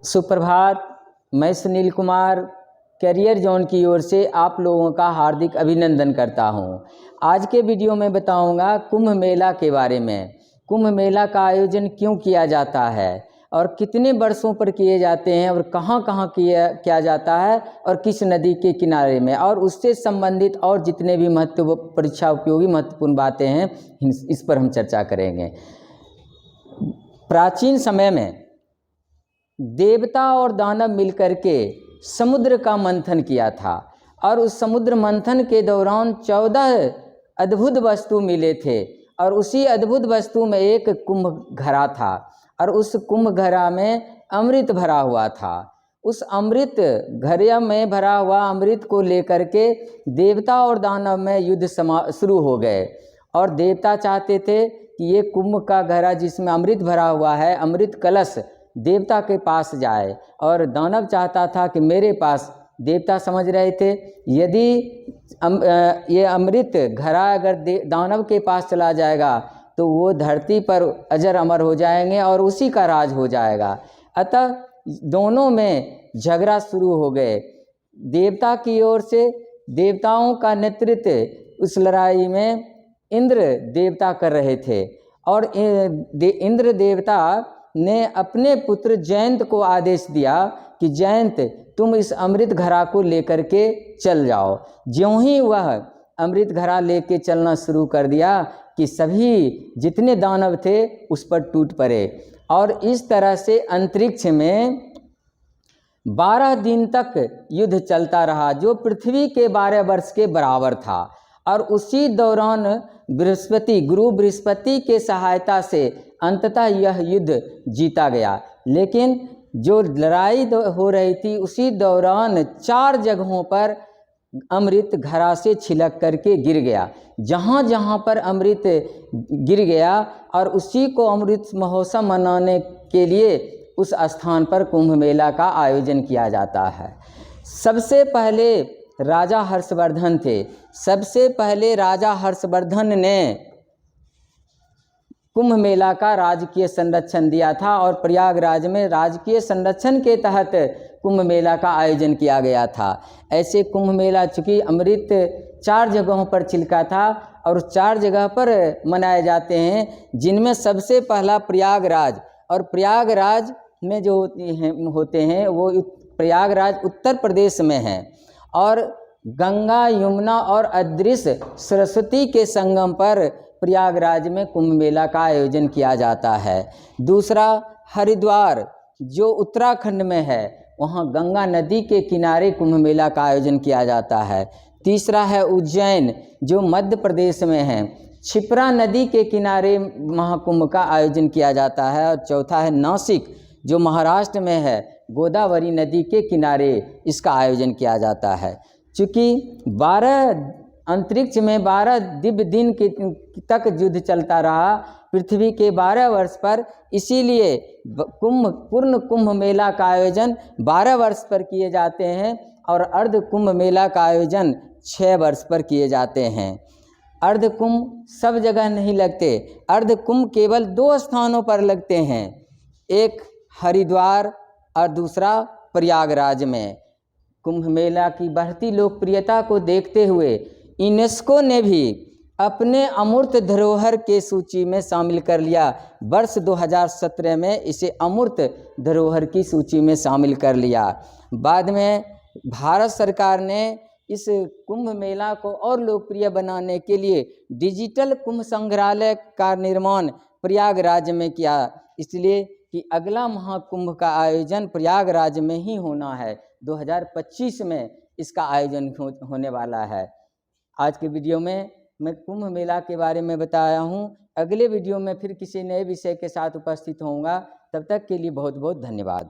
सुप्रभात। मैं Sunil Kumar career zone की ओर से आप लोगों का हार्दिक अभिनंदन करता हूं। आज के वीडियो में बताऊंगा कुंभ मेला के बारे में। कुंभ मेला का आयोजन क्यों किया जाता है और कितने वर्षों पर किए जाते हैं और कहां कहां किया जाता है और किस नदी के किनारे में, और उससे संबंधित और जितने भी परीक्षा उपयोगी महत्वपूर्ण बातें हैं इस पर हम चर्चा करेंगे। प्राचीन समय में देवता और दानव मिलकर के समुद्र का मंथन किया था और उस समुद्र मंथन के दौरान 14 अद्भुत वस्तु मिले थे और उसी अद्भुत वस्तु में एक कुंभ घड़ा था और उस कुंभ घड़ा में अमृत भरा हुआ था। उस अमृत घड़े में भरा हुआ अमृत को लेकर के देवता और दानव में युद्ध शुरू हो गए और देवता चाहते थे कि ये कुंभ का घड़ा जिसमें अमृत भरा हुआ है, अमृत कलश देवता के पास जाए, और दानव चाहता था कि मेरे पास। देवता समझ रहे थे यदि ये अमृत घड़ा अगर दानव के पास चला जाएगा तो वो धरती पर अजर अमर हो जाएंगे और उसी का राज हो जाएगा। अतः दोनों में झगड़ा शुरू हो गए। देवता की ओर से देवताओं का नेतृत्व उस लड़ाई में इंद्र देवता कर रहे थे और इंद्र देवता ने अपने पुत्र जयंत को आदेश दिया कि जयंत तुम इस अमृत घड़ा को लेकर के चल जाओ। ज्यों ही वह अमृत घड़ा लेके चलना शुरू कर दिया कि सभी जितने दानव थे उस पर टूट पड़े और इस तरह से अंतरिक्ष में 12 दिन तक युद्ध चलता रहा, जो पृथ्वी के 12 वर्ष के बराबर था। और उसी दौरान गुरु बृहस्पति के सहायता से अंततः यह युद्ध जीता गया। लेकिन जो लड़ाई हो रही थी उसी दौरान 4 जगहों पर अमृत घड़ा से छिलक करके गिर गया। जहाँ जहाँ पर अमृत गिर गया और उसी को अमृत महोत्सव मनाने के लिए उस स्थान पर कुंभ मेला का आयोजन किया जाता है। सबसे पहले राजा हर्षवर्धन थे। सबसे पहले राजा हर्षवर्धन ने कुंभ मेला का राजकीय संरक्षण दिया था और प्रयागराज में राजकीय संरक्षण के तहत कुंभ मेला का आयोजन किया गया था। ऐसे कुंभ मेला चूँकि अमृत 4 जगहों पर छिलका था और 4 जगह पर मनाए जाते हैं, जिनमें सबसे पहला प्रयागराज, और प्रयागराज में जो होते हैं वो प्रयागराज उत्तर प्रदेश में है और गंगा, यमुना और अदृश्य सरस्वती के संगम पर प्रयागराज में कुंभ मेला का आयोजन किया जाता है। दूसरा हरिद्वार जो उत्तराखंड में है, वहाँ गंगा नदी के किनारे कुंभ मेला का आयोजन किया जाता है। तीसरा है उज्जैन जो मध्य प्रदेश में है, क्षिप्रा नदी के किनारे महाकुंभ का आयोजन किया जाता है। और चौथा है नासिक जो महाराष्ट्र में है, गोदावरी नदी के किनारे इसका आयोजन किया जाता है। चूँकि 12 अंतरिक्ष में 12 दिव्य दिन तक युद्ध चलता रहा पृथ्वी के 12 वर्ष पर, इसीलिए पूर्ण कुंभ मेला का आयोजन 12 वर्ष पर किए जाते हैं और अर्ध कुंभ मेला का आयोजन 6 वर्ष पर किए जाते हैं। अर्ध कुंभ सब जगह नहीं लगते, अर्ध कुंभ केवल 2 स्थानों पर लगते हैं, एक हरिद्वार और दूसरा प्रयागराज में। कुंभ मेला की बढ़ती लोकप्रियता को देखते हुए यूनेस्को ने भी अपने अमूर्त धरोहर के सूची में शामिल कर लिया। वर्ष 2017 में इसे अमूर्त धरोहर की सूची में शामिल कर लिया। बाद में भारत सरकार ने इस कुंभ मेला को और लोकप्रिय बनाने के लिए डिजिटल कुंभ संग्रहालय का निर्माण प्रयागराज में किया, इसलिए कि अगला महाकुंभ का आयोजन प्रयागराज में ही होना है। 2025 में इसका आयोजन होने वाला है। आज के वीडियो में मैं कुंभ मेला के बारे में बताया हूँ। अगले वीडियो में फिर किसी नए विषय के साथ उपस्थित होऊंगा। तब तक के लिए बहुत बहुत धन्यवाद।